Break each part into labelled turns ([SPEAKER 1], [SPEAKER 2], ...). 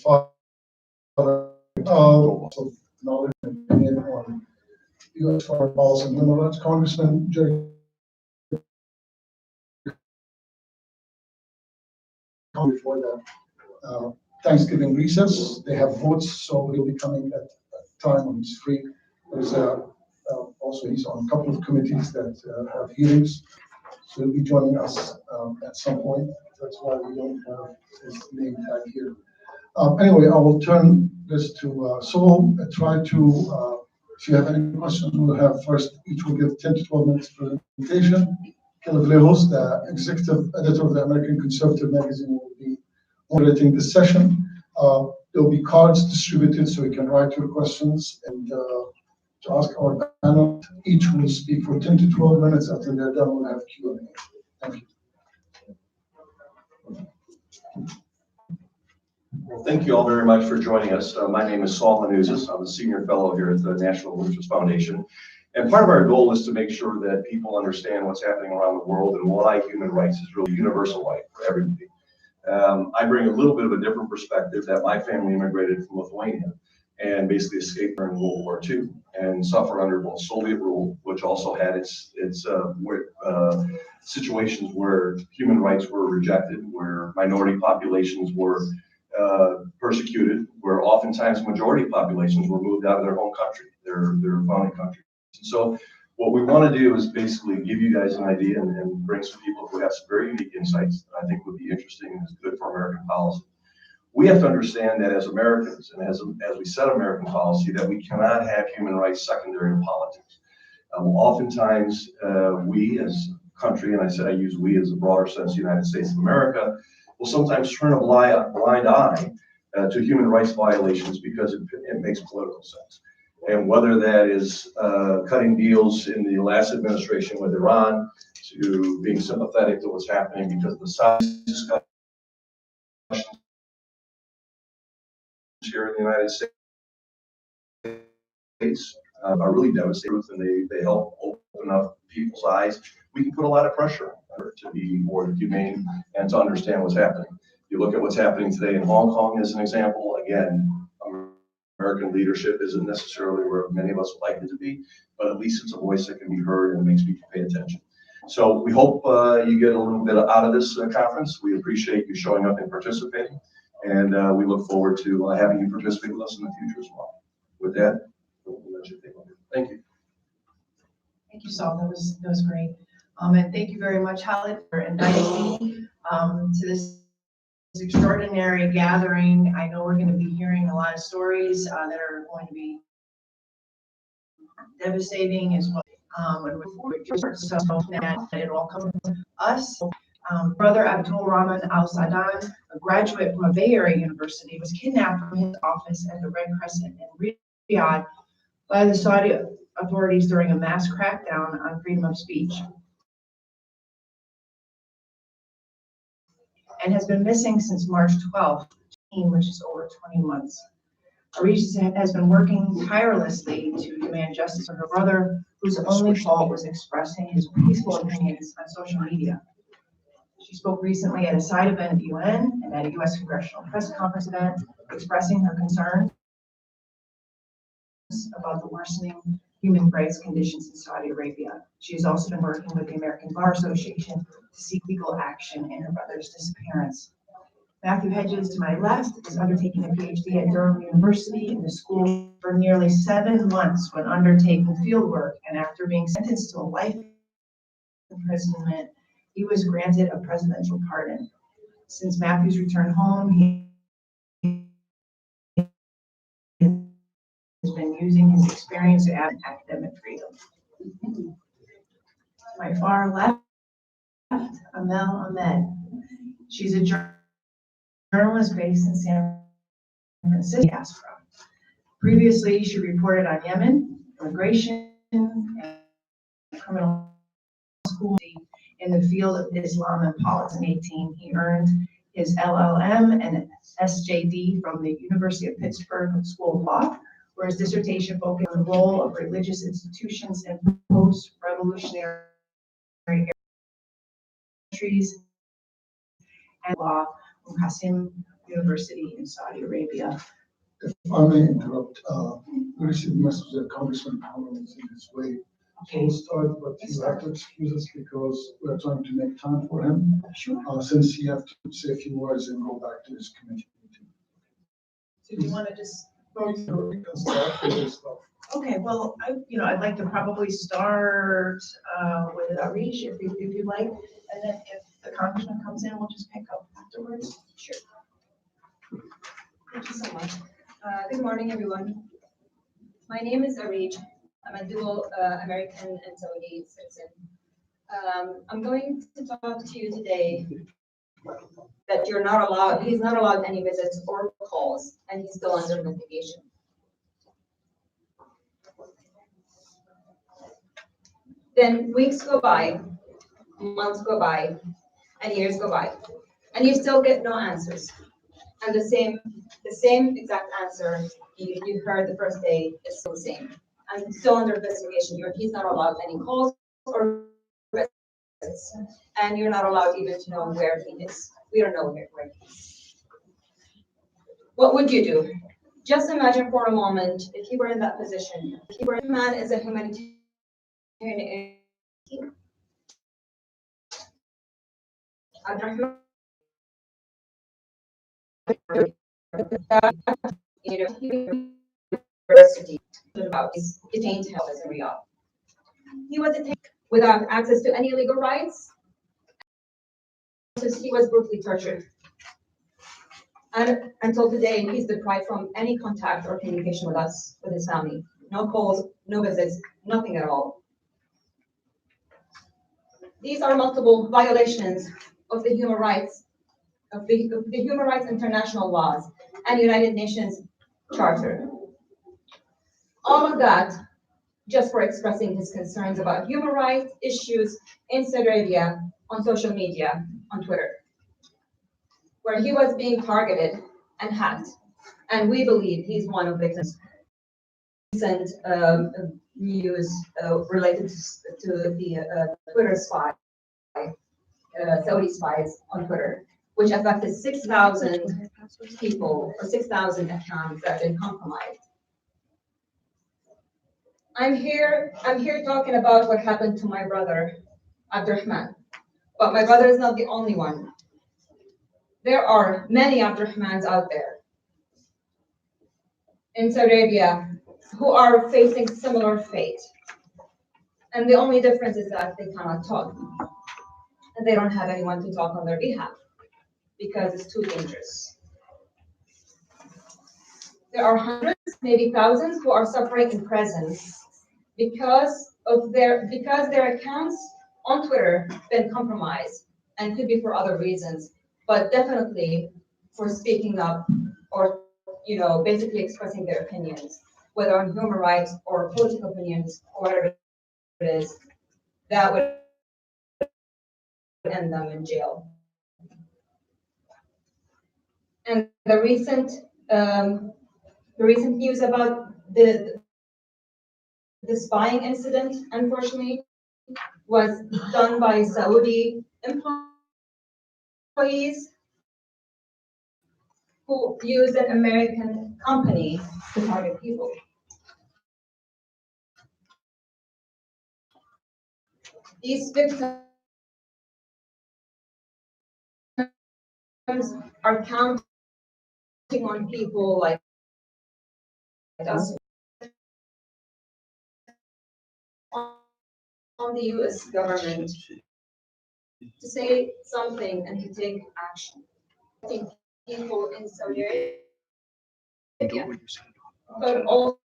[SPEAKER 1] father of knowledge and opinion on U.S. foreign policy and human rights. Congressman Jerry before the Thanksgiving recess. They have votes, so he'll be coming at a time when he's free. There's also he's on a couple of committees that have hearings, so he'll be joining us at some point. That's why we don't have his name tag here. Anyway, I will turn this to Sol and try to, if you have any questions, we'll have first, each will give 10 to 12 minutes presentation. Kelley, the executive editor of the American Conservative magazine, will be moderating this session. There'll be cards distributed so you can write your questions and to ask our panel. Each will speak for 10 to 12 minutes. After they're done, we'll have Q&A. Thank you.
[SPEAKER 2] Well, thank you all very much for joining us. My name is Saul Manuzis. I'm a senior fellow here at the National Religious Foundation. And part of our goal is to make sure that people understand what's happening around the world and why human rights is really a universal right for everybody. I bring a little bit of a different perspective that my family immigrated from Lithuania and basically escaped during World War II and suffered under both Soviet rule, which also had its situations where human rights were rejected, where minority populations were persecuted, where oftentimes majority populations were moved out of their home country, their founding country. So what we want to do is basically give you guys an idea and bring some people who have some very unique insights that I think would be interesting and is good for American policy. We have to understand that as Americans and as we set American policy, that we cannot have human rights secondary to politics. Oftentimes, we as a country, and I said I use we as a broader sense, the United States of America, will sometimes turn a blind eye to human rights violations because it makes political sense. And whether that is cutting deals in the last administration with Iran, to being sympathetic to what's happening because of the size discussions here in the United States are really devastating, and they help open up people's eyes. We can put a lot of pressure on her to be more humane and to understand what's happening. You look at what's happening today in Hong Kong as an example. Again, American leadership isn't necessarily where many of us would like it to be, but at least it's a voice that can be heard and makes people pay attention. So we hope you get a little bit out of this conference. We appreciate you showing up and participating, and we look forward to having you participate with us in the future as well. With that, we'll let you take over. Thank you.
[SPEAKER 3] Thank you, Saul. That was great. And thank you very much, Khalid, for inviting me to this extraordinary gathering. I know we're going to be hearing a lot of stories that are going to be devastating as well. So that it all comes to us. Brother Abdullah Al Sadhan, a graduate from a Bay Area university, was kidnapped from his office at the Red Crescent in Riyadh by the Saudi authorities during a mass crackdown on freedom of speech, and has been missing since March 12th, which is over 20 months. Areej has been working tirelessly to demand justice for her brother, whose only fault was expressing his peaceful opinions on social media. She spoke recently at a side event at the UN and at a U.S. Congressional Press Conference event, expressing her concern about the worsening human rights conditions in Saudi Arabia. She has also been working with the American Bar Association to seek legal action in her brother's disappearance. Matthew Hedges, to my left, is undertaking a PhD at Durham University in the school for nearly 7 months when undertaking fieldwork, and after being sentenced to a life imprisonment, he was granted a presidential pardon. Since Matthew's return home, he has been using his experience to add academic freedom. To my far left, Amel Ahmed. She's a journalist based in San Francisco diaspora. Previously, she reported on Yemen, immigration, and criminal school in the field of Islam and politics. In 2018, he earned his LLM and SJD from the University of Pittsburgh School of Law, where his dissertation focused on the role of religious institutions in post-revolutionary countries and law from Qasim university in Saudi Arabia.
[SPEAKER 1] If I may interrupt, we received a message that Congressman Powell is in his way. So we'll start, but you have to excuse us because we're trying to make time for him.
[SPEAKER 3] Sure.
[SPEAKER 1] Since he have to say a few words and go back to his committee meeting.
[SPEAKER 3] So do you want to just?
[SPEAKER 1] We can start with this stuff.
[SPEAKER 3] Okay, well, I'd like to probably start with Areej if you'd like, and then if the congressman comes in, we'll just pick up afterwards.
[SPEAKER 4] Sure. Thank you so much. Good morning, everyone. My name is Areej. I'm a dual American and Saudi citizen. I'm going to talk to you today that he's not allowed any visits or calls, and he's still under investigation. Then weeks go by, months go by, and years go by, and you still get no answers. And the same exact answer you heard the first day is still the same. And still under investigation. He's not allowed any calls or visits, and you're not allowed even to know where he is. We don't know where he is. What would you do? Just imagine for a moment if you were in that position. If you were a man is a humanitarian. Abdullah University about his detained health in Riyadh. He was detained without access to any legal rights, since he was brutally tortured. And until today, he's deprived from any contact or communication with us, with his family. No calls, no visits, nothing at all. These are multiple violations of the human rights, of the Human Rights International laws and United Nations Charter. All of that just for expressing his concerns about human rights issues in Saudi Arabia on social media, on Twitter, where he was being targeted and hacked. And we believe he's one of the victims. Recent news related to the Twitter spy, Saudi spies on Twitter, which affected 6,000 people or 6,000 accounts that have been compromised. I'm here talking about what happened to my brother, Abdurrahman. But my brother is not the only one. There are many Abdurrahmans out there in Saudi Arabia who are facing similar fate. And the only difference is that they cannot talk. And they don't have anyone to talk on their behalf because it's too dangerous. There are hundreds, maybe thousands, who are suffering in prison because their accounts on Twitter been compromised, and could be for other reasons, but definitely for speaking up or basically expressing their opinions, whether on human rights or political opinions or whatever it is, that would end them in jail. And the recent news about the spying incident, unfortunately, was done by Saudi employees who used an American company to target people. These victims are counting on people like us, on the US government to say something and to take action. I think people in Saudi Arabia, but also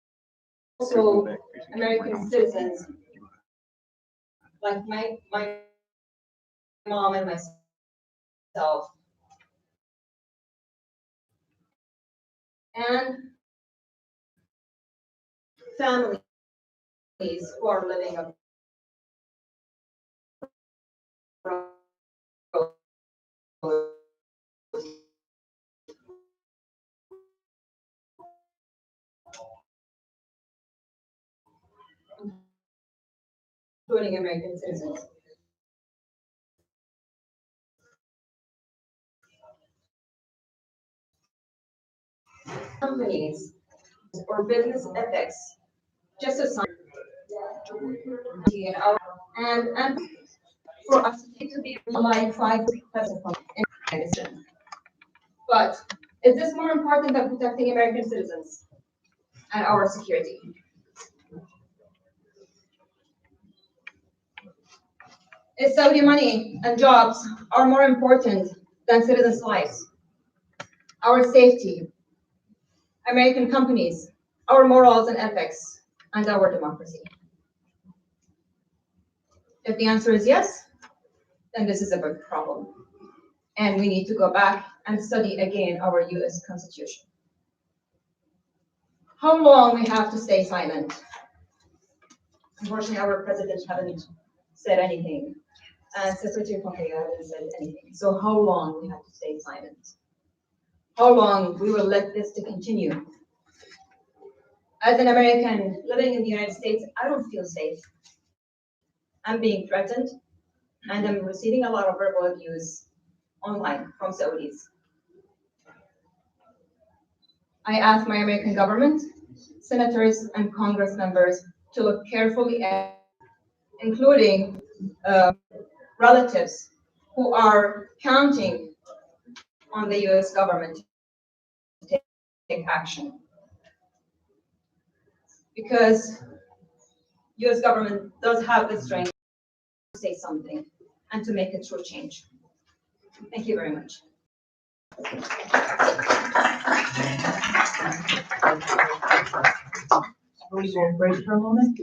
[SPEAKER 4] American citizens like my mom and myself, and families who are living abroad, including American citizens. companies or business ethics, just as and for us to be like 5% in medicine. But is this more important than protecting American citizens and our security? Is Saudi money and jobs are more important than citizens' lives, our safety, American companies, our morals and ethics, and our democracy? If the answer is yes, then this is a big problem. And we need to go back and study again our US Constitution. How long we have to stay silent? Unfortunately, our president haven't said anything, and Secretary Pompeo hasn't said anything. So how long we have to stay silent? How long we will let this to continue? As an American living in the United States, I don't feel safe. I'm being threatened, and I'm receiving a lot of verbal abuse online from Saudis. I ask my American government, senators, and Congress members to look carefully at, including relatives who are counting on the US government to take action. Because US government does have the strength to say something and to make a true change. Thank you very much.
[SPEAKER 3] We will break for a moment.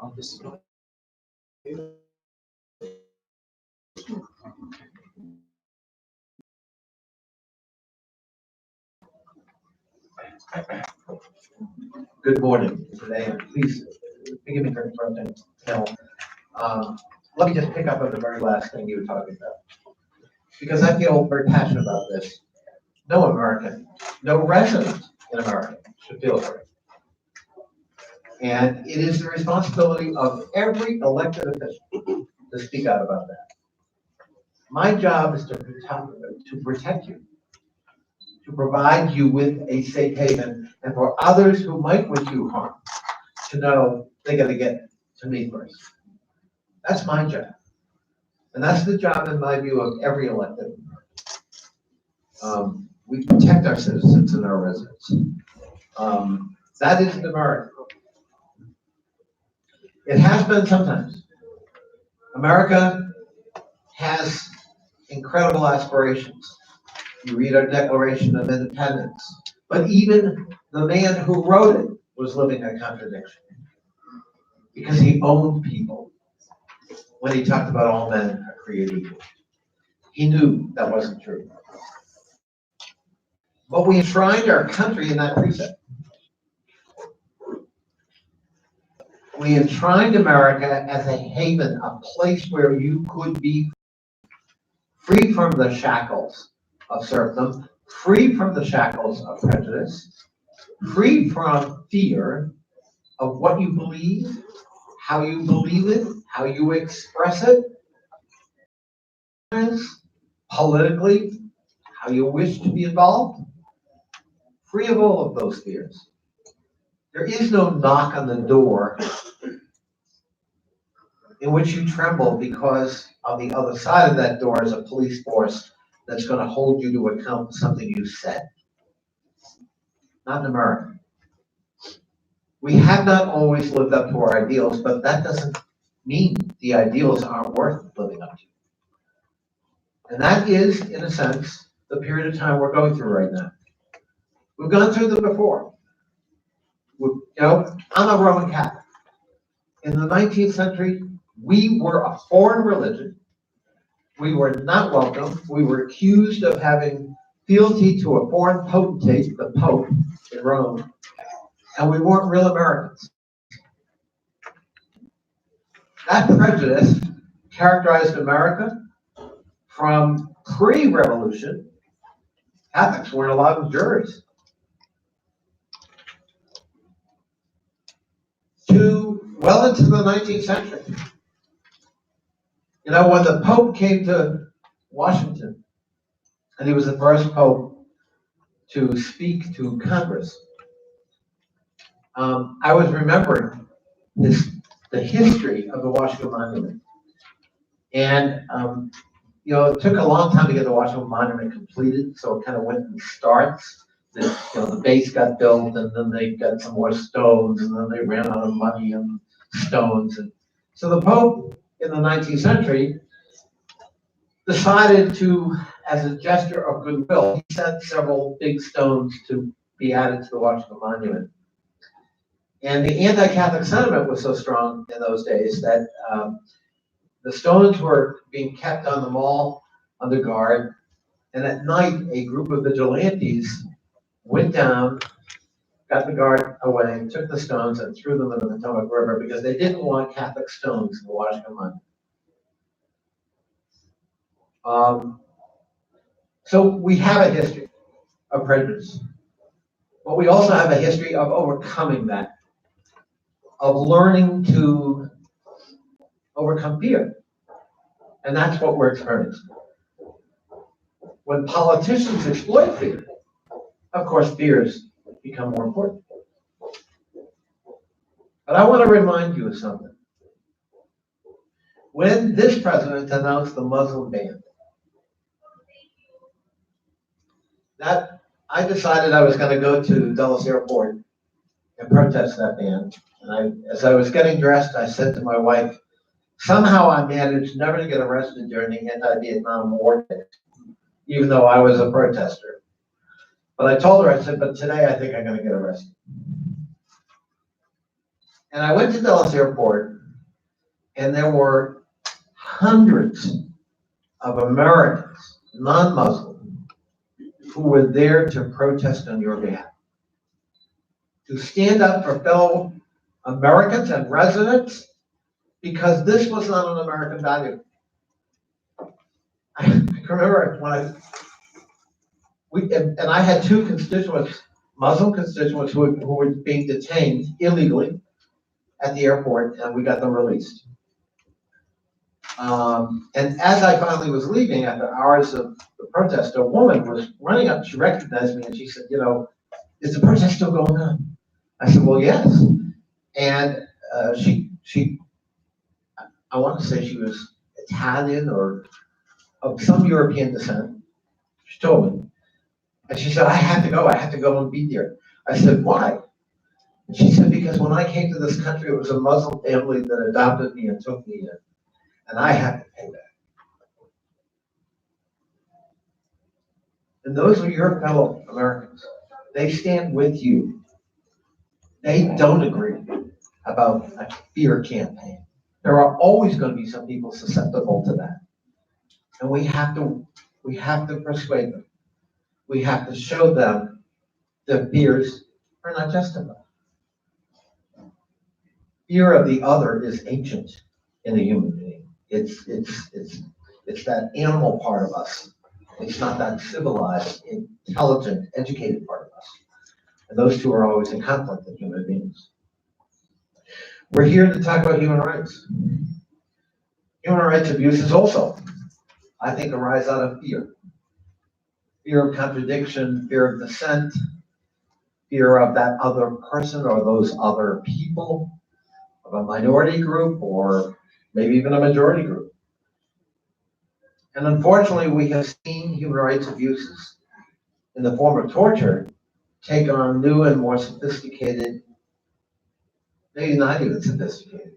[SPEAKER 3] Congressman?
[SPEAKER 5] Good morning today. Please forgive me for interrupting. Let me just pick up on the very last thing you were talking about, because I feel very passionate about this. No American, no resident in America should feel afraid. And it is the responsibility of every elected official to speak out about that. My job is to protect you, to provide you with a safe haven, and for others who might wish you harm to know they got to get to me first. That's my job. And that's the job, in my view, of every elected. We protect our citizens and our residents. That is America. It has been sometimes. America has incredible aspirations. You read our Declaration of Independence, but even the man who wrote it was living a contradiction, because he owned people when he talked about all men are created equal. He knew that wasn't true. But we enshrined our country in that precept. We enshrined America as a haven, a place where you could be free from the shackles of serfdom, free from the shackles of prejudice, free from fear of what you believe, how you believe it, how you express it, politically, how you wish to be involved, free of all of those fears. There is no knock on the door in which you tremble because on the other side of that door is a police force that's going to hold you to account for something you said. Not in America. We have not always lived up to our ideals, but that doesn't mean the ideals aren't worth living up to. And that is, in a sense, the period of time we're going through right now. We've gone through them before. I'm a Roman Catholic. In the 19th century, we were a foreign religion. We were not welcome. We were accused of having fealty to a foreign potentate, the Pope in Rome, and we weren't real Americans. That prejudice characterized America from pre-revolution. Catholics weren't allowed in juries, to well into the 19th century. When the Pope came to Washington, and he was the first Pope to speak to Congress, I was remembering the history of the Washington Monument. And, it took a long time to get the Washington Monument completed, so it kind of went in starts. The base got built, and then they got some more stones, and then they ran out of money and stones. And so the Pope in the 19th century decided to, as a gesture of goodwill, he sent several big stones to be added to the Washington Monument. And the anti-Catholic sentiment was so strong in those days that the stones were being kept on the mall under guard, and at night a group of vigilantes went down, got the guard away, took the stones and threw them in the Potomac River because they didn't want Catholic stones in the Washington Monument. So we have a history of prejudice, but we also have a history of overcoming that, of learning to overcome fear. And that's what we're experiencing. When politicians exploit fear, of course, fears become more important. But I want to remind you of something. When this president announced the Muslim ban, that I decided I was going to go to Dulles Airport and protest that ban. And as I was getting dressed, I said to my wife, somehow I managed never to get arrested during the anti-Vietnam War days, even though I was a protester. But I told her, I said, but today I think I'm going to get arrested. And I went to Dulles Airport, and there were hundreds of Americans, non-Muslim, who were there to protest on your behalf, to stand up for fellow Americans and residents, because this was not an American value. I can remember when I had two constituents, Muslim constituents, who were being detained illegally at the airport, and we got them released. And as I finally was leaving after hours of the protest, a woman was running up. She recognized me and she said, is the protest still going on? I said, well, yes. And I want to say she was Italian or of some European descent. She told me. And she said, I have to go and be there. I said, why? And she said, because when I came to this country, it was a Muslim family that adopted me and took me in. And I had to pay back. And those are your fellow Americans. They stand with you. They don't agree about a fear campaign. There are always going to be some people susceptible to that. And we have to persuade them. We have to show them that fears are not justified. Fear of the other is ancient in the human being. It's that animal part of us. It's not that civilized, intelligent, educated part of us. And those two are always in conflict in human beings. We're here to talk about human rights. Human rights abuses also, I think, arise out of fear. Fear of contradiction, fear of dissent, fear of that other person or those other people, of a minority group or maybe even a majority group. And unfortunately, we have seen human rights abuses in the form of torture take on new and more sophisticated, maybe not even sophisticated.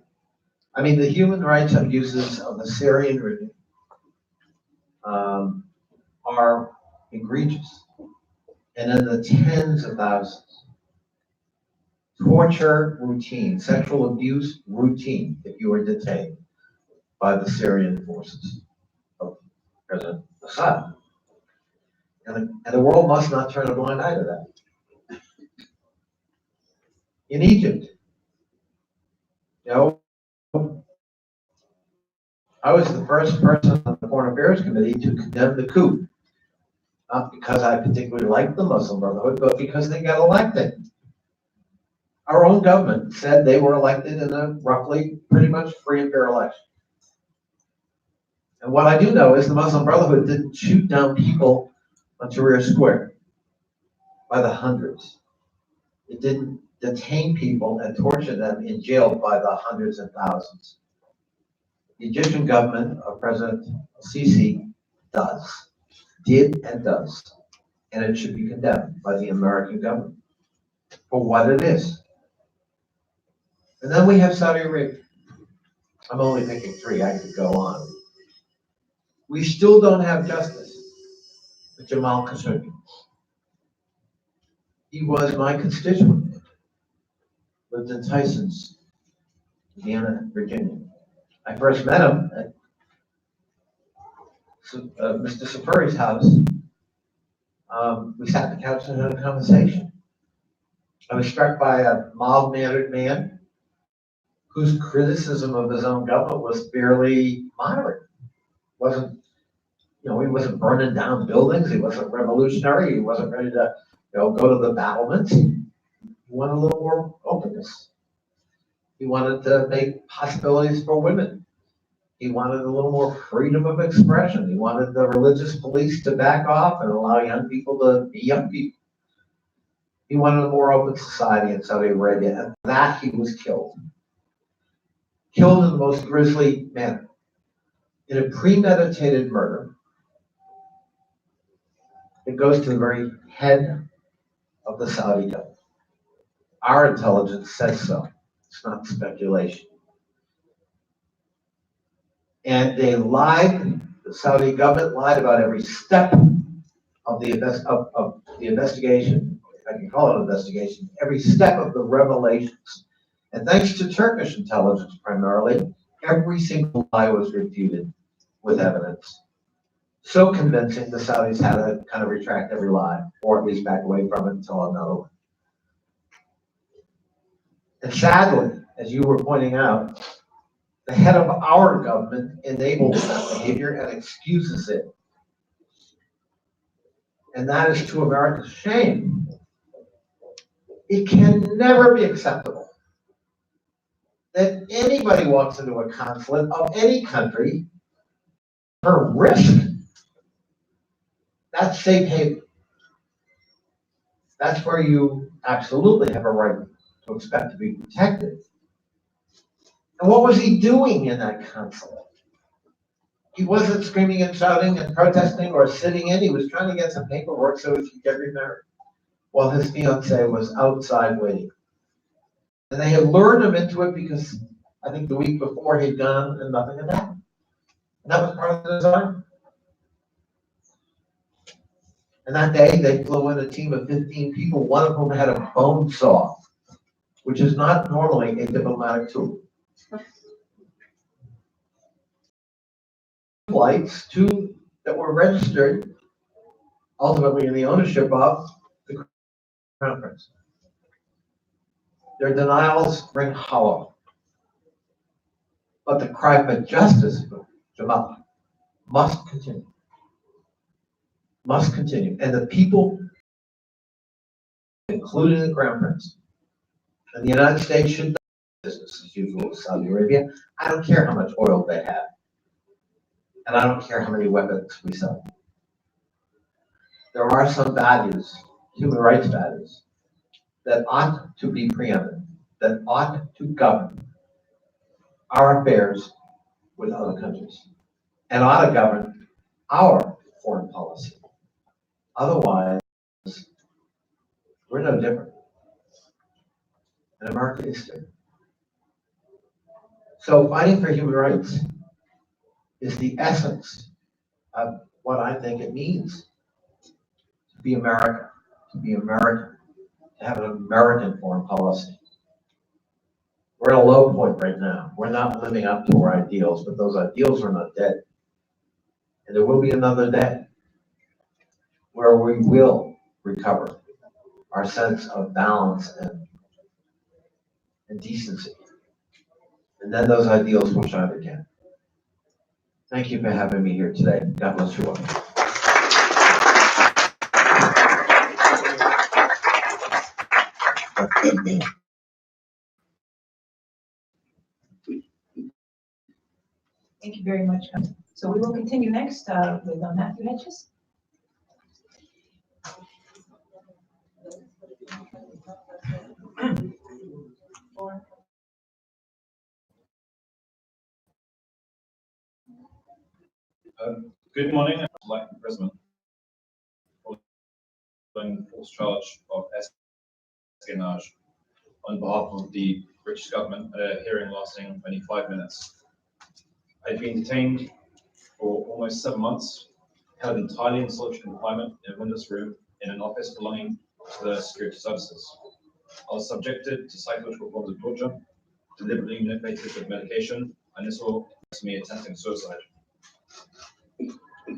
[SPEAKER 5] I mean, the human rights abuses of the Syrian regime are egregious and in the tens of thousands. Torture routine, sexual abuse routine if you are detained by the Syrian forces of President Assad. And the world must not turn a blind eye to that. In Egypt, I was the first person on the Foreign Affairs Committee to condemn the coup. Not because I particularly liked the Muslim Brotherhood, but because they got elected. Our own government said they were elected in a roughly pretty much free and fair election. And what I do know is the Muslim Brotherhood didn't shoot down people on Tahrir Square. by the hundreds. It didn't detain people and torture them in jail by the hundreds and thousands. The Egyptian government of President Sisi did and does, and it should be condemned by the American government for what it is. And then we have Saudi Arabia. I'm only picking three, I could go on. We still don't have justice for Jamal Khashoggi. He was my constituent, lived in Tysons, Indiana, Virginia. I first met him at Mr. Safari's house. We sat on the couch and had a conversation. I was struck by a mild-mannered man whose criticism of his own government was fairly moderate. Wasn't, he wasn't burning down buildings. He wasn't revolutionary. He wasn't ready to, go to the battlements. He wanted a little more openness. He wanted to make possibilities for women. He wanted a little more freedom of expression. He wanted the religious police to back off and allow young people to be young people. He wanted a more open society in Saudi Arabia, and that he was killed. Killed in the most grisly manner. In a premeditated murder, it goes to the very head of the Saudi government. Our intelligence says so. It's not speculation. And they lied, the Saudi government lied about every step of the investigation, if I can call it an investigation, every step of the revelations. And thanks to Turkish intelligence primarily, every single lie was refuted with evidence. So convincing, the Saudis had to kind of retract every lie, or at least back away from it until another one. And sadly, as you were pointing out, the head of our government enables that behavior and excuses it. And that is to America's shame. It can never be acceptable that anybody walks into a consulate of any country for risk. That's safe haven. That's where you absolutely have a right to expect to be protected. And what was he doing in that consulate? He wasn't screaming and shouting and protesting or sitting in. He was trying to get some paperwork so he could get remarried while his fiancée was outside waiting. And they had lured him into it because I think the week before he'd gone and nothing had happened. And that was part of the design. And that day they flew in a team of 15 people, one of whom had a bone saw, which is not normally a diplomatic tool. Flights, two that were registered, ultimately in the ownership of the Crown Prince. Their denials ring hollow. But the cry for justice for Jamal must continue. Must continue. And the people, including the Crown Prince, and the United States should do business as usual with Saudi Arabia. I don't care how much oil they have. And I don't care how many weapons we sell. There are some values, human rights values, that ought to be preeminent, that ought to govern our affairs with other countries, and ought to govern our foreign policy. Otherwise, we're no different. And America is different. So fighting for human rights is the essence of what I think it means to be America, to have an American foreign policy. We're at a low point right now. We're not living up to our ideals, but those ideals are not dead. And there will be another day where we will recover our sense of balance and decency. And then those ideals will shine again. Thank you for having me here today. God bless you all.
[SPEAKER 3] Thank you very much. So we will continue next with Matthew Hedges.
[SPEAKER 6] Good morning. I'd like to President following false charge of espionage on behalf of the British government at a hearing lasting only 5 minutes. I've been detained for almost 7 months, held entirely in solitary confinement in a windowless room in an office belonging to the security services. I was subjected to psychological forms of torture, deliberately manipulated with medication, and this will to me attempting suicide.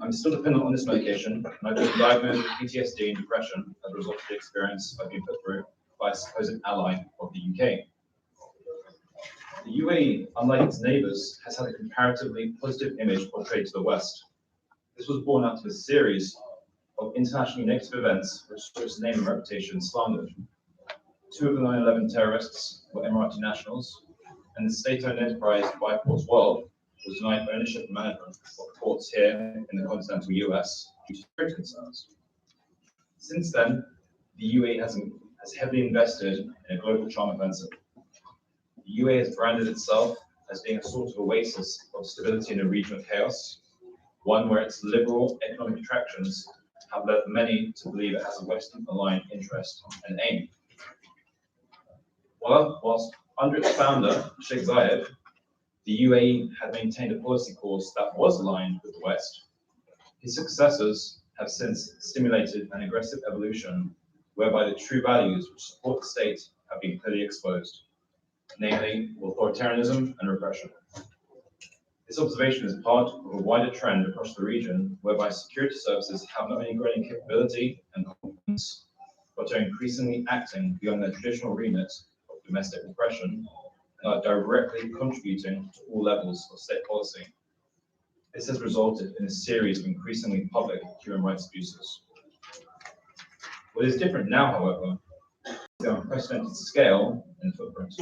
[SPEAKER 6] I'm still dependent on this medication, and I've been diagnosed with PTSD and depression as a result of the experience I've been put through by a supposed ally of the UK. The UAE, unlike its neighbours, has had a comparatively positive image portrayed to the West. This was born out of a series of internationally negative events which saw its name and reputation slandered. 2 of the 9/11 terrorists were Emirati nationals, and the state-owned enterprise Byports World was denied ownership and management of ports here in the continental US due to security concerns. Since then, the UAE has heavily invested in a global charm offensive. The UAE has branded itself as being a sort of oasis of stability in a region of chaos, one where its liberal economic attractions have led many to believe it has a Western-aligned interest and aim. Whilst under its founder, Sheikh Zayed, the UAE had maintained a policy course that was aligned with the West, his successors have since stimulated an aggressive evolution whereby the true values which support the state have been clearly exposed, namely authoritarianism and repression. This observation is part of a wider trend across the region whereby security services have not only grown in capability and competence, but are increasingly acting beyond their traditional remit of domestic repression and are directly contributing to all levels of state policy. This has resulted in a series of increasingly public human rights abuses. What is different now, however, is the unprecedented scale and footprint.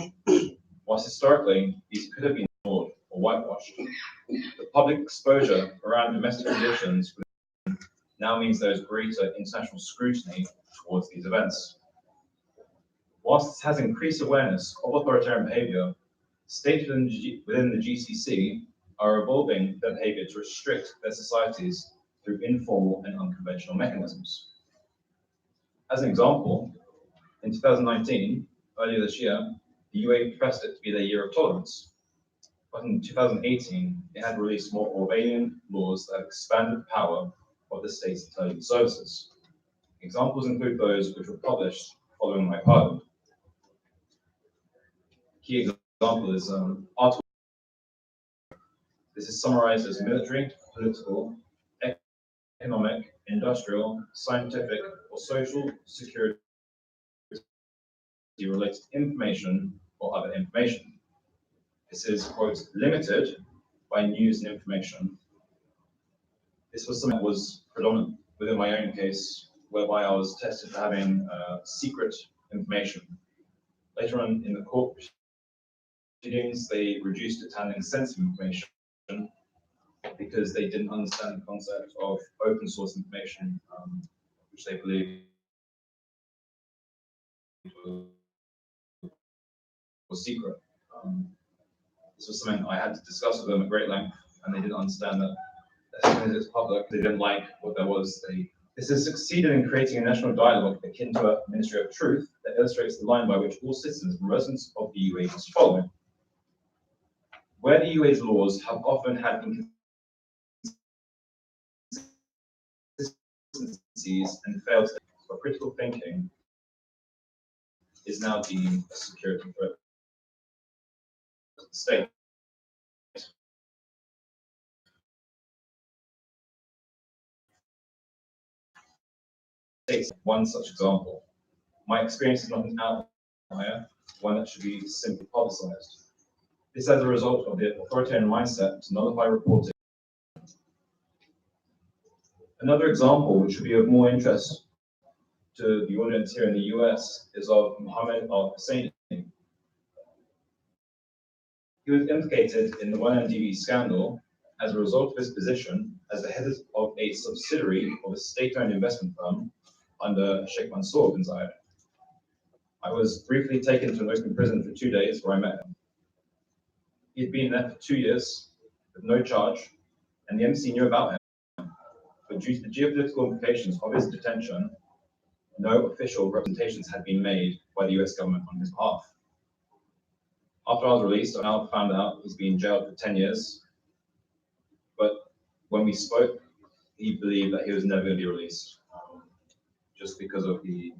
[SPEAKER 6] Whilst historically these could have been ignored or whitewashed, the public exposure around domestic conditions now means there is greater international scrutiny towards these events. Whilst this has increased awareness of authoritarian behavior, states within the GCC are evolving their behavior to restrict their societies through informal and unconventional mechanisms. As an example, in 2019, earlier this year, the UAE professed it to be their year of tolerance. But in 2018, it had released more Orwellian laws that have expanded the power of the state's intelligence services. Examples include those which were published following my pardon. Key example is Article. This is summarized as military, political, economic, industrial, scientific, or social security related information or other information. This is, quote, limited by news and information. This was something that was predominant within my own case, whereby I was tested for having secret information. Later on in the court proceedings, they reduced it to handling sensitive information because they didn't understand the concept of open source information, which they believed was secret. This was something I had to discuss with them at great length, and they didn't understand that as soon as it's public, they didn't like what there was. This has succeeded in creating a national dialogue akin to a Ministry of Truth that illustrates the line by which all citizens and residents of the UAE must follow. Where the UAE's laws have often had inconsistencies and failed for critical thinking is now deemed a security threat to the state. States one such example. My experience is not an outlier, one that should be simply publicized. This as a result of the authoritarian mindset to nullify reporting. Another example, which should be of more interest to the audience here in the US, is of Mohamed Soltan. He was implicated in the 1MDB scandal as a result of his position as the head of a subsidiary of a state-owned investment firm under Sheikh Mansour bin Zayed. I was briefly taken to an open prison for 2 days where I met him. He'd been there for 2 years with no charge, and the embassy knew about him. But due to the geopolitical implications of his detention, no official representations had been made by the US government on his behalf. After I was released, I now found out he's been jailed for 10 years. But when we spoke, he believed that he was never going to be released, just because of the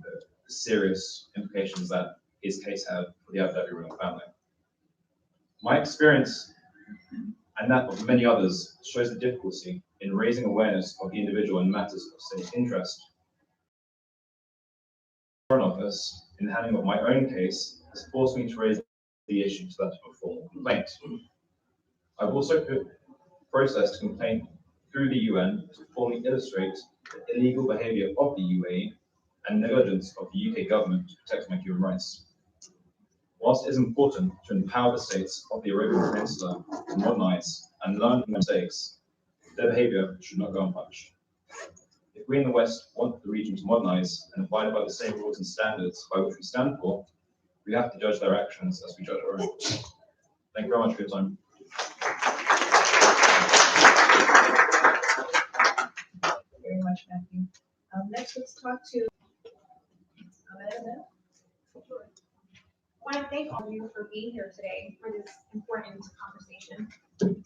[SPEAKER 6] serious implications that his case had for the Abdawi royal family. My experience, and that of many others, shows the difficulty in raising awareness of the individual in matters of state interest. Foreign Office, in the handling of my own case, has forced me to raise the issue to that of a formal complaint. I've also processed a complaint through the UN to formally illustrate the illegal behavior of the UAE and negligence of the UK government to protect my human rights. Whilst it is important to empower the states of the Arabian Peninsula to modernize and learn from their mistakes, their behavior should not go unpunished. If we in the West want the region to modernize and abide by the same rules and standards by which we stand for, we have to judge their actions as we judge our own. Thank you very much for your time.
[SPEAKER 3] Thank you very much, Matthew. Next, let's talk to Amel.
[SPEAKER 7] I want to thank all of you for being here today for this important conversation.
[SPEAKER 3] Can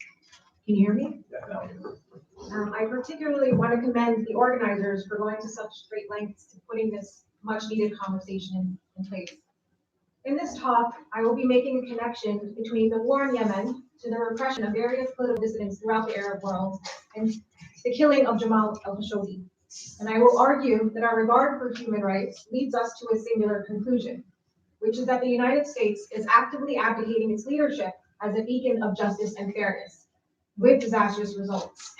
[SPEAKER 3] you hear me?
[SPEAKER 7] I particularly want to commend the organizers for going to such great lengths to putting this much needed conversation in place. In this talk, I will be making a connection between the war in Yemen to the repression of various political dissidents throughout the Arab world and the killing of Jamal Osman. And I will argue that our regard for human rights leads us to a singular conclusion, which is that the United States is actively abdicating its leadership as a beacon of justice and fairness, with disastrous results.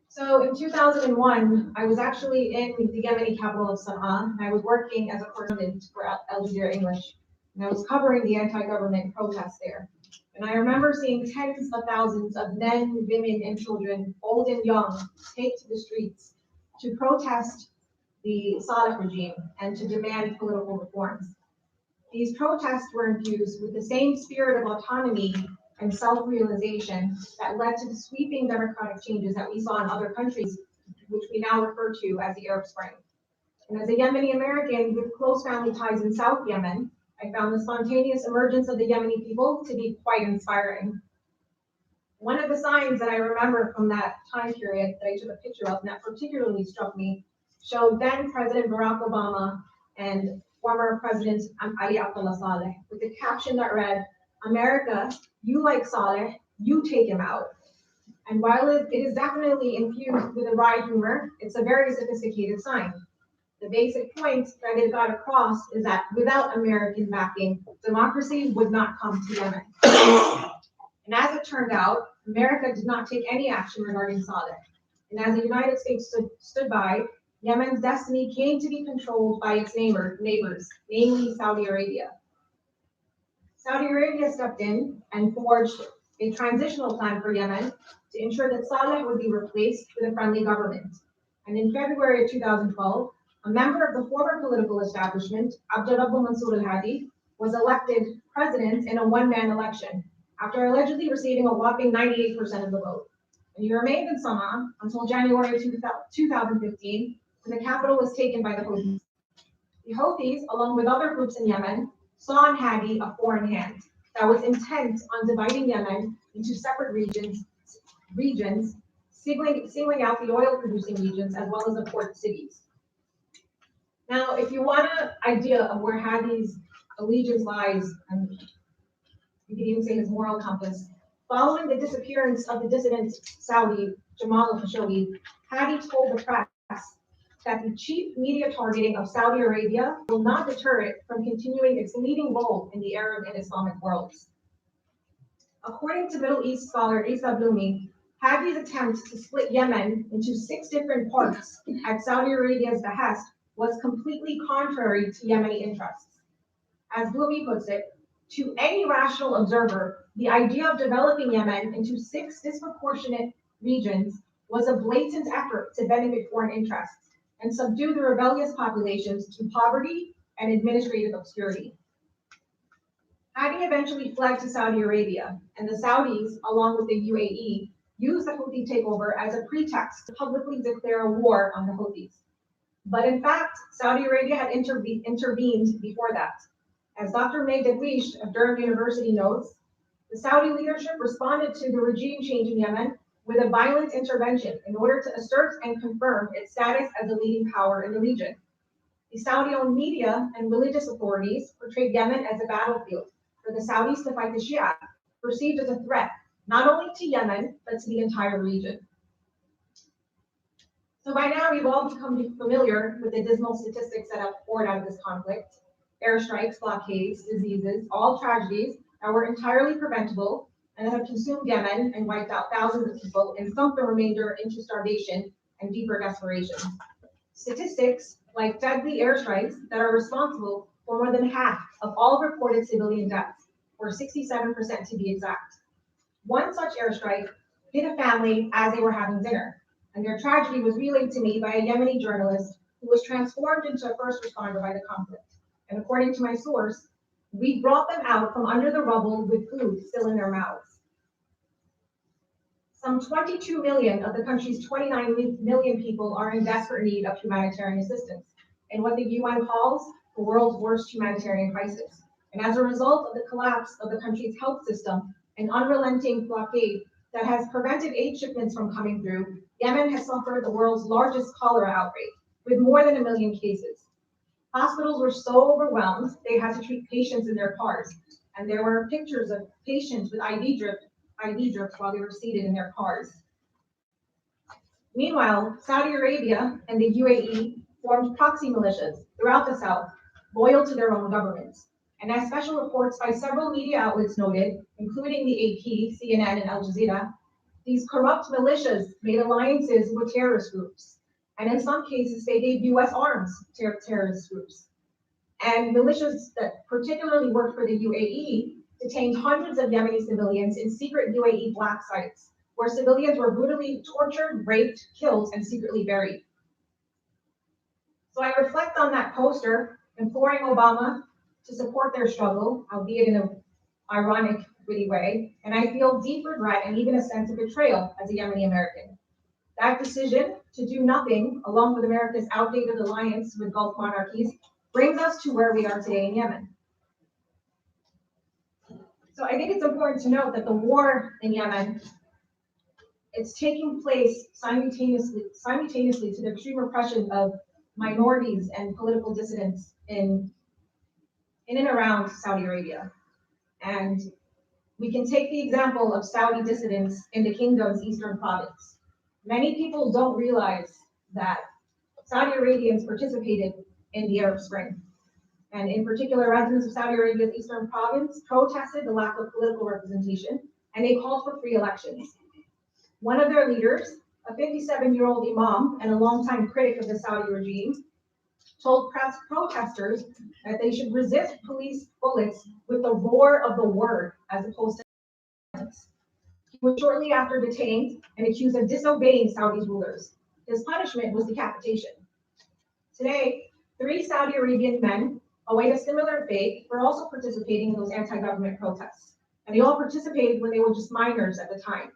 [SPEAKER 7] So in 2001, I was actually in the Yemeni capital of Sana'a, and I was working as a correspondent for Al Jazeera English, and I was covering the anti-government protests there. And I remember seeing tens of thousands of men, women, and children, old and young, take to the streets to protest the Saleh regime and to demand political reforms. These protests were infused with the same spirit of autonomy and self-realization that led to the sweeping democratic changes that we saw in other countries, which we now refer to as the Arab Spring. And as a Yemeni American with close family ties in South Yemen, I found the spontaneous emergence of the Yemeni people to be quite inspiring. One of the signs that I remember from that time period that I took a picture of and that particularly struck me showed then President Barack Obama and former President Abdullah Saleh with a caption that read, "America, you like Saleh, you take him out." And while it is definitely infused with a wry humor, it's a very sophisticated sign. The basic point that it got across is that without American backing, democracy would not come to Yemen. And as it turned out, America did not take any action regarding Saleh. And as the United States stood by, Yemen's destiny came to be controlled by its neighbors, namely Saudi Arabia. Saudi Arabia stepped in and forged a transitional plan for Yemen to ensure that Saleh would be replaced with a friendly government. And in February of 2012, a member of the former political establishment, Abdullah al-Hadi, was elected president in a one-man election after allegedly receiving a whopping 98% of the vote. And he remained in Sana'a until January 2015, when the capital was taken by the Houthis. The Houthis, along with other groups in Yemen, saw in Hadi a foreign hand that was intent on dividing Yemen into separate regions, singling out the oil-producing regions as well as the port cities. Now, if you want an idea of where Hadi's allegiance lies, and you could even say his moral compass, following the disappearance of the dissident Saudi Jamal Osman, Hadi told the press that the cheap media targeting of Saudi Arabia will not deter it from continuing its leading role in the Arab and Islamic worlds. According to Middle East scholar Issa Blumi, Hadi's attempt to split Yemen into 6 different parts at Saudi Arabia's behest was completely contrary to Yemeni interests. As Blumi puts it, to any rational observer, the idea of developing Yemen into 6 disproportionate regions was a blatant effort to benefit foreign interests and subdue the rebellious populations to poverty, and administrative obscurity. Hadi eventually fled to Saudi Arabia, and the Saudis, along with the UAE, used the Houthi takeover as a pretext to publicly declare a war on the Houthis. But in fact, Saudi Arabia had intervened before that. As Dr. May Daglish of Durham University notes, the Saudi leadership responded to the regime change in Yemen with a violent intervention in order to assert and confirm its status as a leading power in the region. The Saudi-owned media and religious authorities portrayed Yemen as a battlefield for the Saudis to fight the Shia, perceived as a threat not only to Yemen, but to the entire region. So by now, we've all become familiar with the dismal statistics that have poured out of this conflict. Airstrikes, blockades, diseases, all tragedies that were entirely preventable and that have consumed Yemen and wiped out thousands of people and sunk the remainder into starvation and deeper desperation. Statistics like deadly airstrikes that are responsible for more than half of all reported civilian deaths, or 67% to be exact. One such airstrike hit a family as they were having dinner, and their tragedy was relayed to me by a Yemeni journalist who was transformed into a first responder by the conflict. And according to my source, we brought them out from under the rubble with food still in their mouths. Some 22 million of the country's 29 million people are in desperate need of humanitarian assistance in what the UN calls the world's worst humanitarian crisis. And as a result of the collapse of the country's health system and unrelenting blockade that has prevented aid shipments from coming through, Yemen has suffered the world's largest cholera outbreak, with more than 1 million cases. Hospitals were so overwhelmed, they had to treat patients in their cars. And there were pictures of patients with IV drips while they were seated in their cars. Meanwhile, Saudi Arabia and the UAE formed proxy militias throughout the South, loyal to their own governments. And as special reports by several media outlets noted, including the AP, CNN, and Al Jazeera, these corrupt militias made alliances with terrorist groups. And in some cases, they gave US arms to terrorist groups. And militias that particularly worked for the UAE detained hundreds of Yemeni civilians in secret UAE black sites, where civilians were brutally tortured, raped, killed, and secretly buried. So I reflect on that poster, imploring Obama to support their struggle, albeit in an ironic, witty way, and I feel deep regret and even a sense of betrayal as a Yemeni American. That decision to do nothing, along with America's outdated alliance with Gulf monarchies, brings us to where we are today in Yemen. So I think it's important to note that the war in Yemen, it's taking place simultaneously to the extreme repression of minorities and political dissidents in and around Saudi Arabia. And we can take the example of Saudi dissidents in the kingdom's eastern province. Many people don't realize that Saudi Arabians participated in the Arab Spring. And in particular, residents of Saudi Arabia's eastern province protested the lack of political representation, and they called for free elections. One of their leaders, a 57-year-old imam and a longtime critic of the Saudi regime, told protesters that they should resist police bullets with the roar of the word as opposed to violence. He was shortly after detained and accused of disobeying Saudi's rulers. His punishment was decapitation. Today, 3 Saudi Arabian men await a similar fate for also participating in those anti-government protests. And they all participated when they were just minors at the time.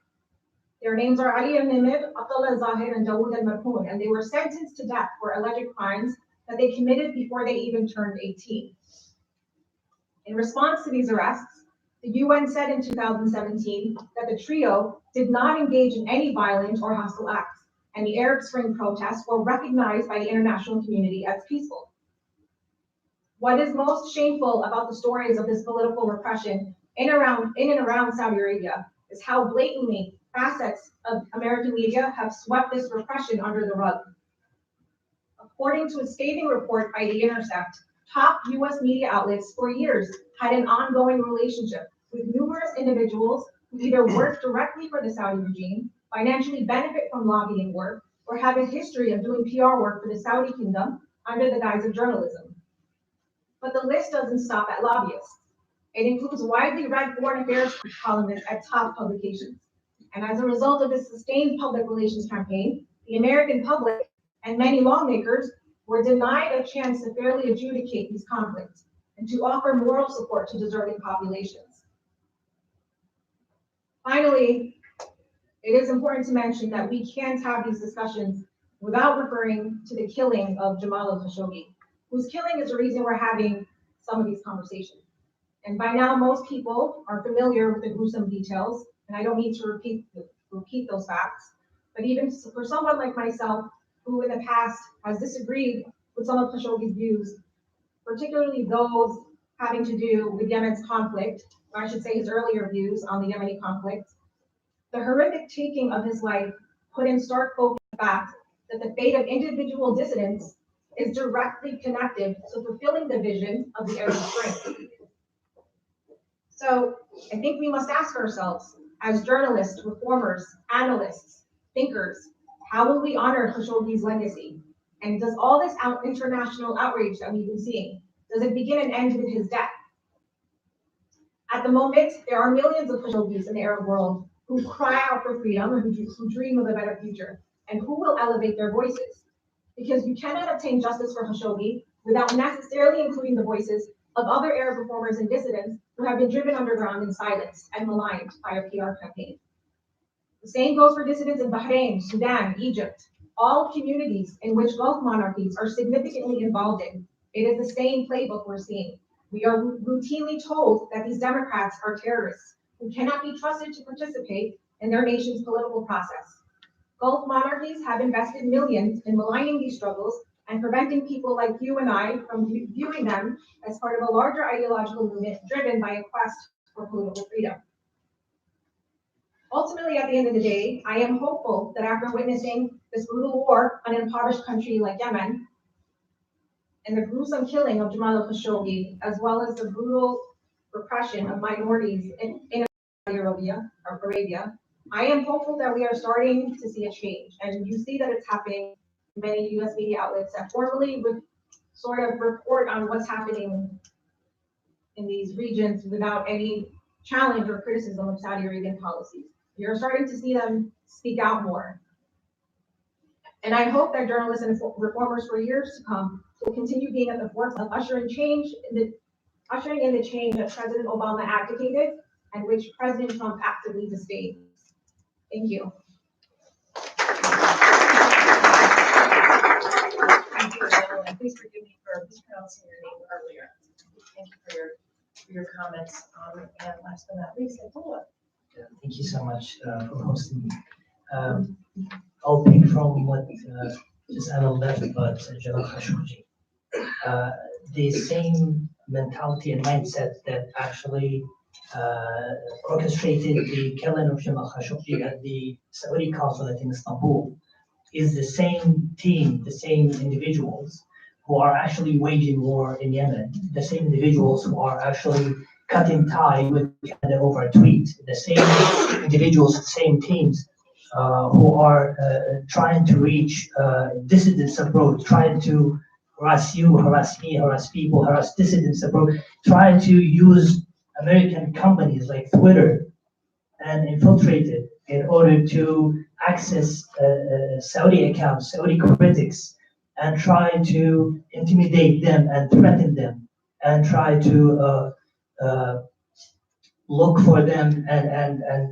[SPEAKER 7] Their names are Ali al-Nimr, Abdullah Zahir, and Dawood al-Marhoun, and they were sentenced to death for alleged crimes that they committed before they even turned 18. In response to these arrests, the UN said in 2017 that the trio did not engage in any violent or hostile acts, and the Arab Spring protests were recognized by the international community as peaceful. What is most shameful about the stories of this political repression in and around Saudi Arabia is how blatantly facets of American media have swept this repression under the rug. According to a scathing report by The Intercept, top US media outlets for years had an ongoing relationship with numerous individuals who either work directly for the Saudi regime, financially benefit from lobbying work, or have a history of doing PR work for the Saudi kingdom under the guise of journalism. But the list doesn't stop at lobbyists. It includes widely read foreign affairs columnists at top publications. And as a result of this sustained public relations campaign, the American public and many lawmakers were denied a chance to fairly adjudicate these conflicts and to offer moral support to deserving populations. Finally, it is important to mention that we can't have these discussions without referring to the killing of Jamal Khashoggi, whose killing is the reason we're having some of these conversations. And by now, most people are familiar with the gruesome details, and I don't need to repeat those facts. But even for someone like myself, who in the past has disagreed with some of Khashoggi's views, particularly those having to do with Yemen's conflict, or I should say his earlier views on the Yemeni conflict, the horrific taking of his life put in stark focus the fact that the fate of individual dissidents is directly connected to fulfilling the vision of the Arab Spring. So I think we must ask ourselves, as journalists, reformers, analysts, thinkers, how will we honor Khashoggi's legacy? And does all this international outrage that we've been seeing, does it begin and end with his death? At the moment, there are millions of Khashoggis in the Arab world who cry out for freedom and who dream of a better future, and who will elevate their voices. Because you cannot obtain justice for Khashoggi without necessarily including the voices of other Arab reformers and dissidents who have been driven underground in silence and maligned by a PR campaign. The same goes for dissidents in Bahrain, Sudan, Egypt, all communities in which Gulf monarchies are significantly involved in. It is the same playbook we're seeing. We are routinely told that these Democrats are terrorists who cannot be trusted to participate in their nation's political process. Gulf monarchies have invested millions in maligning these struggles and preventing people like you and I from viewing them as part of a larger ideological movement driven by a quest for political freedom. Ultimately, at the end of the day, I am hopeful that after witnessing this brutal war on an impoverished country like Yemen, and the gruesome killing of Jamal Khashoggi, as well as the brutal repression of minorities in Arabia, I am hopeful that we are starting to see a change. And you see that it's happening in many US media outlets that formally sort of report on what's happening in these regions without any challenge or criticism of Saudi Arabian policies. You're starting to see them speak out more. And I hope that journalists and reformers for years to come will continue being at the forefront of ushering in the change that President Obama advocated and which President Trump actively disdained. Thank you.
[SPEAKER 3] Thank you, Amal, and please forgive me for mispronouncing your name earlier. Thank you for your comments. And last but not least, Abdullah.
[SPEAKER 8] Thank you so much for hosting me. I'll pick from what just Amel left about Jamal Khashoggi. The same mentality and mindset that actually orchestrated the killing of Jamal Khashoggi at the Saudi consulate in Istanbul is the same team, the same individuals who are actually waging war in Yemen, the same individuals who are actually cutting tie with Canada over a tweet, the same individuals, the same teams who are trying to reach dissidents abroad, trying to harass you, harass me, harass people, harass dissidents abroad, trying to use American companies like Twitter and infiltrate it in order to access Saudi accounts, Saudi critics, and try to intimidate them and threaten them and try to look for them and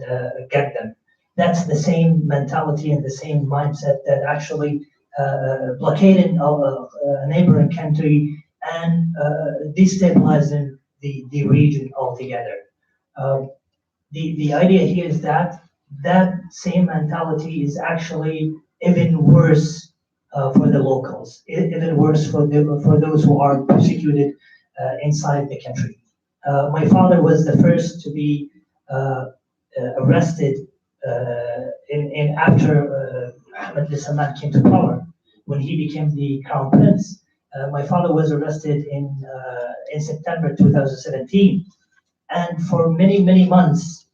[SPEAKER 8] get them. That's the same mentality and the same mindset that actually blockaded a neighboring country and destabilizing the region altogether. The idea here is that same mentality is actually even worse for the locals, even worse for those who are persecuted inside the country. My father was the first to be arrested after Mohamed Soltan came to power. When he became the crown prince, my father was arrested in September 2017, and for many months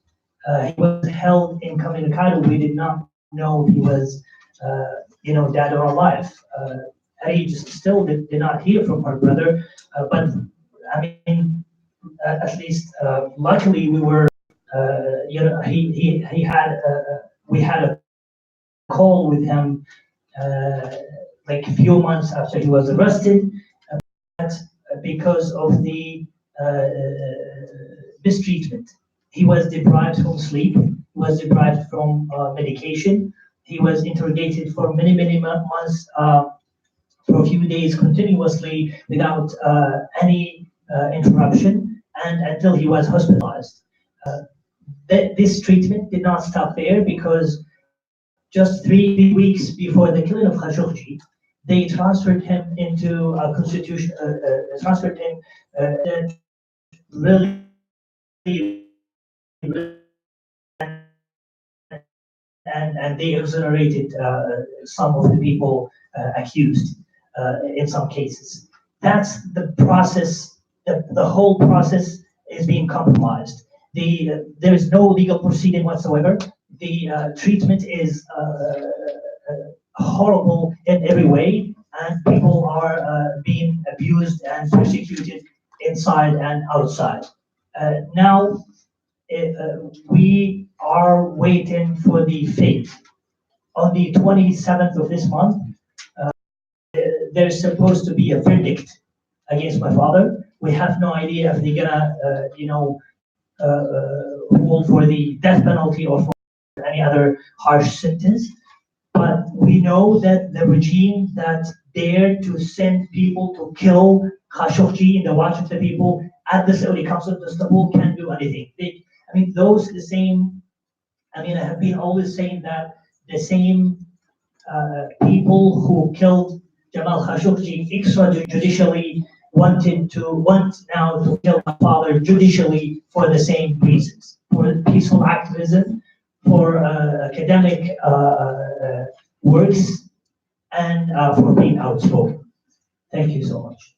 [SPEAKER 8] he was held incommunicado. We did not know he was dead or alive. Areej still did not hear from her brother, but I mean, at least luckily we were we had a call with him like a few months after he was arrested, because of the mistreatment. He was deprived from sleep, he was deprived from medication, he was interrogated for many months, for a few days continuously without any interruption, and until he was hospitalized. This treatment did not stop there, because just 3 weeks before the killing of Khashoggi, they transferred him into a constitution, transferred him really, and they exonerated some of the people accused in some cases. That's the process. The whole process is being compromised. There is no legal proceeding whatsoever. The treatment is horrible in every way, and people are being abused and persecuted inside and outside. Now, we are waiting for the fate. On the 27th of this month, there's supposed to be a verdict against my father. We have no idea if they're gonna, rule for the death penalty or for any other harsh sentence. But we know that the regime that dared to send people to kill Khashoggi in the watch of the people at the Saudi Council of Istanbul can't do anything. I have been always saying that the same people who killed Jamal Khashoggi extrajudicially want now to kill my father judicially for the same reasons, for peaceful activism, for academic works, and for being outspoken. Thank you so much.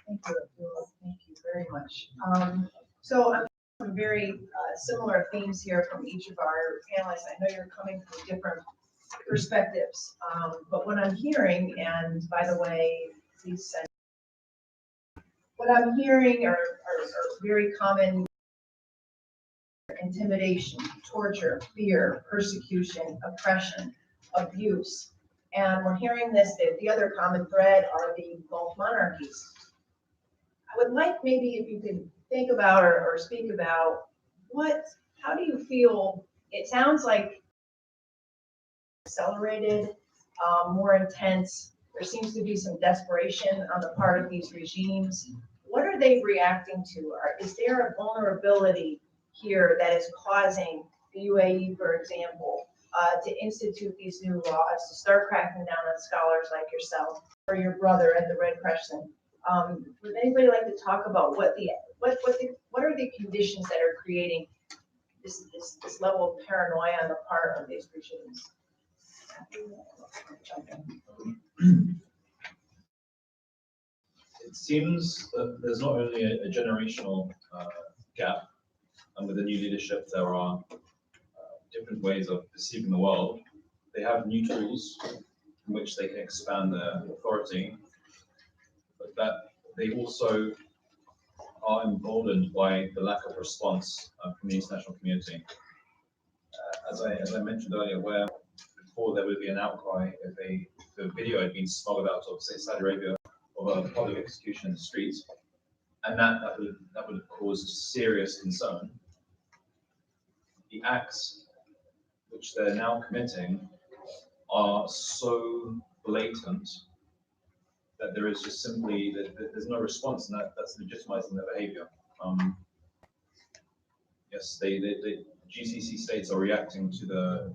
[SPEAKER 3] Thank you, Abdullah. Thank you very much. So I'm some very similar themes here from each of our panelists. I know you're coming from different perspectives, but what I'm hearing, and by the way, please send, what I'm hearing are very common: intimidation, torture, fear, persecution, oppression, abuse. And we're hearing this, that the other common thread are the Gulf monarchies. I would like maybe if you could think about or speak about how do you feel? It sounds like accelerated, more intense. There seems to be some desperation on the part of these regimes. What are they reacting to? Is there a vulnerability here that is causing the UAE, for example, to institute these new laws, to start cracking down on scholars like yourself or your brother at the Repression? Would anybody like to talk about what are the conditions that are creating this level of paranoia on the part of these regimes?
[SPEAKER 6] It seems that there's not only a generational gap, and with the new leadership, there are different ways of perceiving the world. They have new tools in which they can expand their authority, but that they also are emboldened by the lack of response from the international community. As I mentioned earlier, where before there would be an outcry if a video had been smuggled out of, say, Saudi Arabia, of a public execution in the streets, and that would have caused serious concern. The acts which they're now committing are so blatant that there is just simply there's no response, and that's legitimizing their behavior. Yes, the GCC states are reacting to the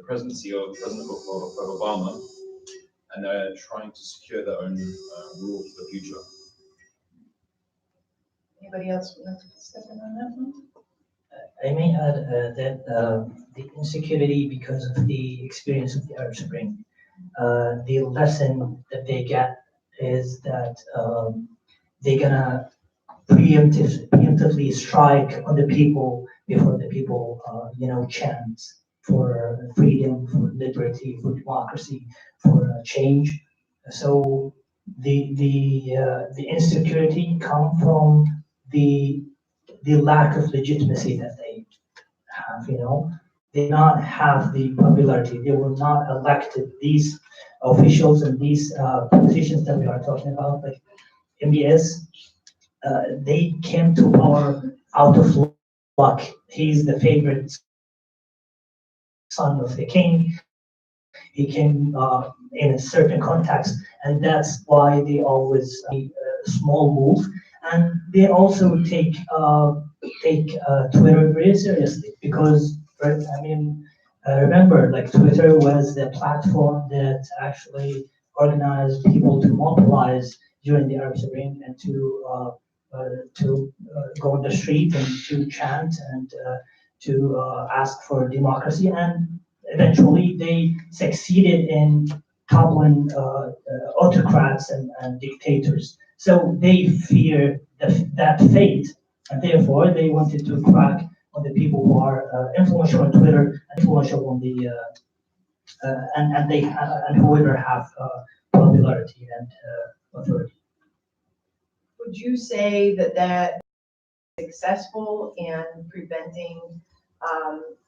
[SPEAKER 6] presidency of President Obama, and they're trying to secure their own rule for the future.
[SPEAKER 3] Anybody else would like to step in on that one?
[SPEAKER 8] I may add that the insecurity because of the experience of the Arab Spring, the lesson that they get is that they're gonna preemptively strike on the people before the people, chant for freedom, for liberty, for democracy, for change. So the insecurity come from the lack of legitimacy that they have, they not have the popularity. They were not elected. These officials and these politicians that we are talking about, like MBS, they came to power out of luck. He's the favorite son of the king. He came in a certain context, and that's why they always make a small move. And they also take Twitter very seriously because, remember, like Twitter was the platform that actually organized people to mobilize during the Arab Spring and to go on the street and to chant and to ask for democracy. And eventually they succeeded in toppling autocrats and dictators. So they fear that fate, and therefore they wanted to crack on the people who are influential on Twitter, influential on the and whoever have popularity and authority.
[SPEAKER 3] Would you say that successful in preventing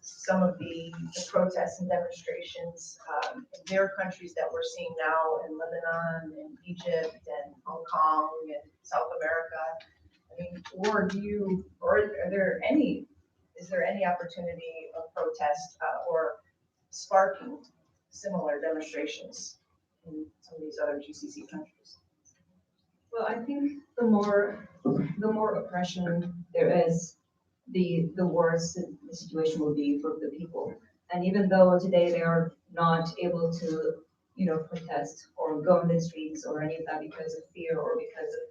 [SPEAKER 3] some of the protests and demonstrations in their countries that we're seeing now in Lebanon and Egypt and Hong Kong and South America? I mean, is there any opportunity of protest or sparking similar demonstrations in some of these other GCC countries?
[SPEAKER 4] Well, I think the more oppression there is, the worse the situation will be for the people. And even though today they are not able to, protest or go in the streets or any of that because of fear or because of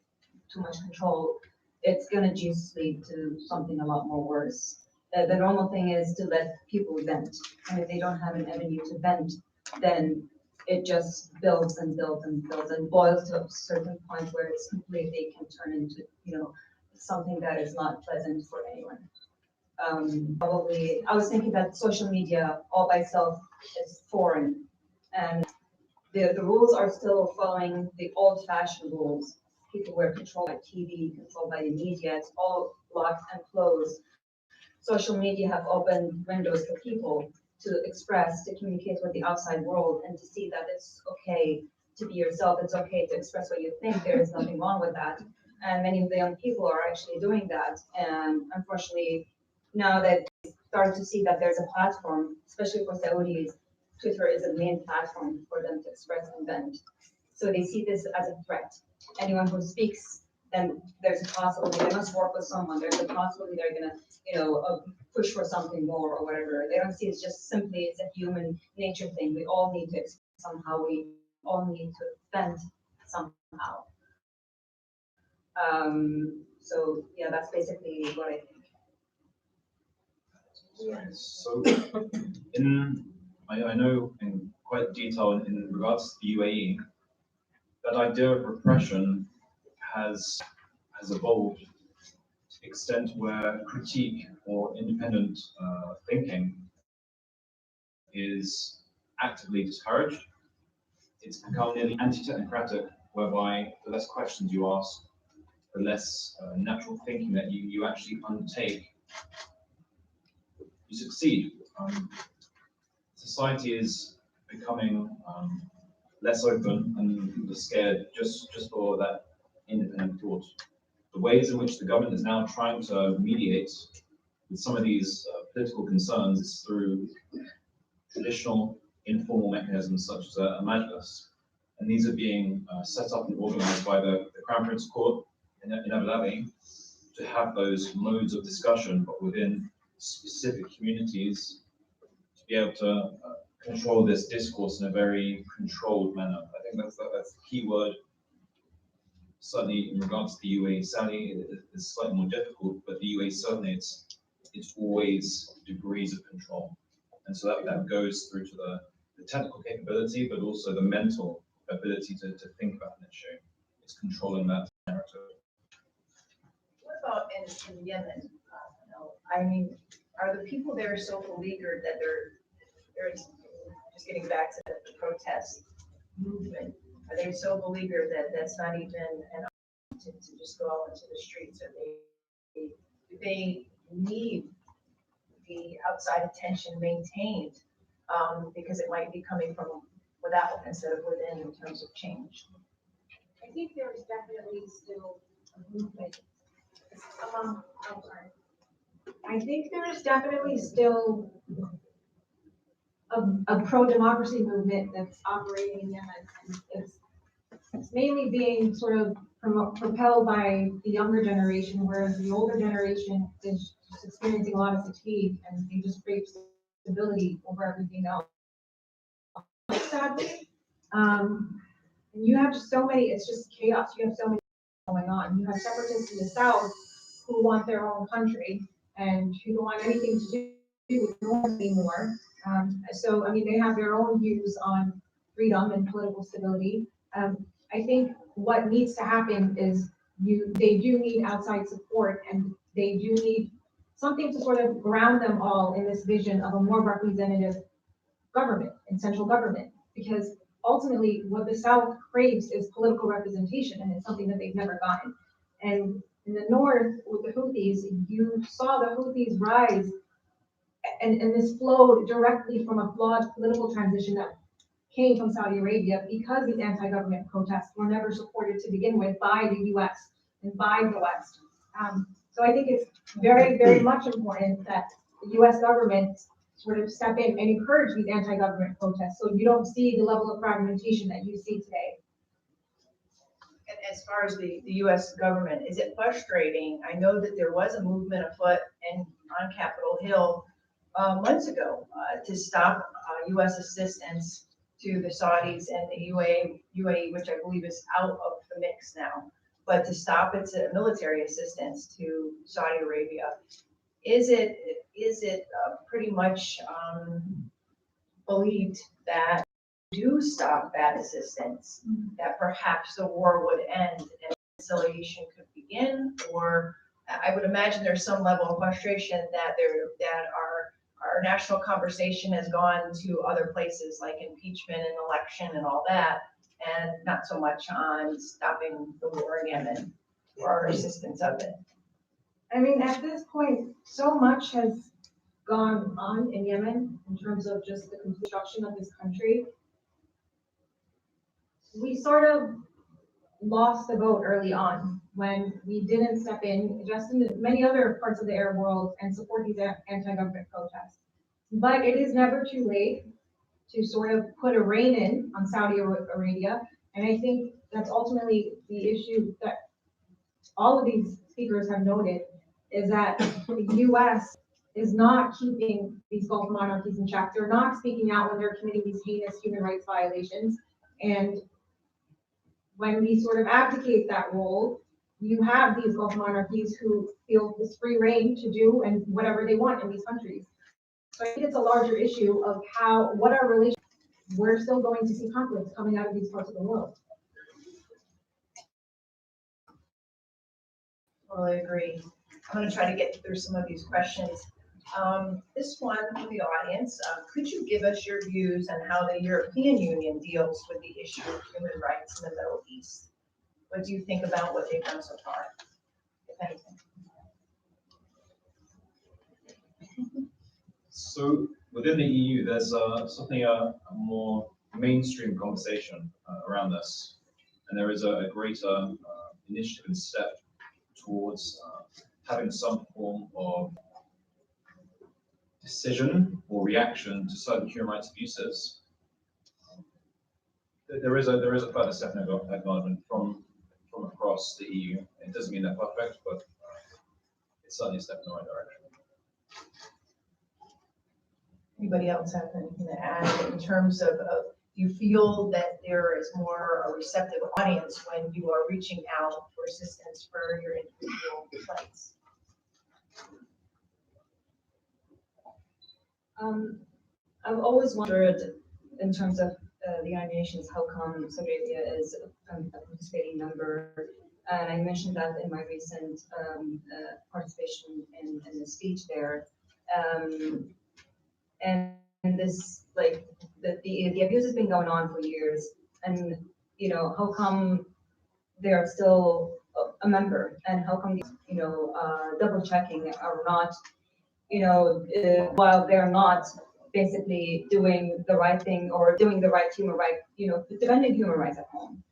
[SPEAKER 4] too much control, it's going to just lead to something a lot more worse. The normal thing is to let people vent. And if they don't have an avenue to vent, then it just builds and builds and builds and boils to a certain point where it's completely can turn into, something that is not pleasant for anyone. Probably, I was thinking that social media all by itself is foreign, and the rules are still following the old-fashioned rules. People were controlled by TV, controlled by the media. It's all locked and closed. Social media have opened windows for people to express, to communicate with the outside world, and to see that it's okay to be yourself. It's okay to express what you think. There is nothing wrong with that. And many of the young people are actually doing that. And unfortunately, now that they start to see that there's a platform, especially for Saudis, Twitter is a main platform for them to express and vent. So they see this as a threat. Anyone who speaks, then there's a possibility they must work with someone. There's a possibility they're gonna, push for something more or whatever. They don't see it's just simply it's a human nature thing. We all need to express somehow. We all need to vent somehow. So yeah, that's basically what I think.
[SPEAKER 6] Yeah. So, I know in quite detail in regards to the UAE, that idea of repression has evolved to the extent where critique or independent thinking is actively discouraged. It's become nearly anti-technocratic, whereby the less questions you ask, the less natural thinking that you actually undertake, you succeed. Society is becoming less open and scared just for that independent thought. The ways in which the government is now trying to mediate with some of these political concerns is through traditional informal mechanisms such as a majlis. And these are being set up and organized by the Crown Prince Court in Abu Dhabi to have those modes of discussion, but within specific communities, to be able to control this discourse in a very controlled manner. I think that's the key word. Certainly in regards to the UAE, Saudi is slightly more difficult, but the UAE certainly it's always degrees of control. And so that goes through to the technical capability, but also the mental ability to think about an issue. It's controlling that narrative.
[SPEAKER 3] What about in Yemen? I mean, are the people there so beleaguered that they're just getting back to the protest movement? Are they so beleaguered that that's not even an option to just go out into the streets? Or do they need the outside attention maintained, because it might be coming from without instead of within in terms of change.
[SPEAKER 7] I think there is definitely still a movement among, I'm sorry. I think there is definitely still a pro-democracy movement that's operating in Yemen. And it's mainly being sort of propelled by the younger generation, whereas the older generation is just experiencing a lot of fatigue and they just crave stability over everything else. Sadly, and you have just so many, it's just chaos. You have so many going on. You have separatists in the south who want their own country and who don't want anything to do with the north anymore. So, I mean, they have their own views on freedom and political stability. I think what needs to happen is they do need outside support and they do need something to sort of ground them all in this vision of a more representative government and central government, because ultimately what the South craves is political representation, and it's something that they've never gotten. And in the north with the Houthis, you saw the Houthis rise, and this flowed directly from a flawed political transition that came from Saudi Arabia because these anti-government protests were never supported to begin with by the US and by the West. So I think it's very, very much important that the US government sort of step in and encourage these anti-government protests so you don't see the level of fragmentation that you see today.
[SPEAKER 3] And as far as the US government, is it frustrating? I know that there was a movement afoot and on Capitol Hill months ago to stop US assistance to the Saudis and the UAE, which I believe is out of the mix now, but to stop its military assistance to Saudi Arabia. Is it pretty much believed that do stop that assistance, that perhaps the war would end and reconciliation could begin? Or I would imagine there's some level of frustration that our national conversation has gone to other places like impeachment and election and all that, and not so much on stopping the war in Yemen or our assistance of it.
[SPEAKER 7] I mean, at this point, so much has gone on in Yemen in terms of just the construction of this country. We sort of lost the boat early on when we didn't step in, just in many other parts of the Arab world, and support these anti-government protests. But it is never too late to sort of put a rein in on Saudi Arabia. And I think that's ultimately the issue that all of these speakers have noted, is that the US is not keeping these Gulf monarchies in check. They're not speaking out when they're committing these heinous human rights violations. And when we sort of abdicate that role, you have these Gulf monarchies who feel this free reign to do and whatever they want in these countries. So I think it's a larger issue of what our relations, we're still going to see conflicts coming out of these parts of the world.
[SPEAKER 3] Well, I agree. I'm going to try to get through some of these questions. This one from the audience, could you give us your views on how the European Union deals with the issue of human rights in the Middle East? What do you think about what they've done so far, if anything?
[SPEAKER 6] So within the EU, there's something a more mainstream conversation around this, and there is a greater initiative and step towards having some form of decision or reaction to certain human rights abuses. There is a further step in acknowledgement from across the EU. It doesn't mean they're perfect, but it's certainly a step in the right direction.
[SPEAKER 3] Anybody else have anything to add in terms of do you feel that there is more a receptive audience when you are reaching out for assistance for your individual rights?
[SPEAKER 4] I've always wondered, in terms of the United Nations, how come Saudi Arabia is a participating member? And I mentioned that in my recent participation in the speech there. And this, like, the abuse has been going on for years, and how come they are still a member, and how come double checking or not while they're not basically doing the right thing or doing the right human right, defending human rights at home.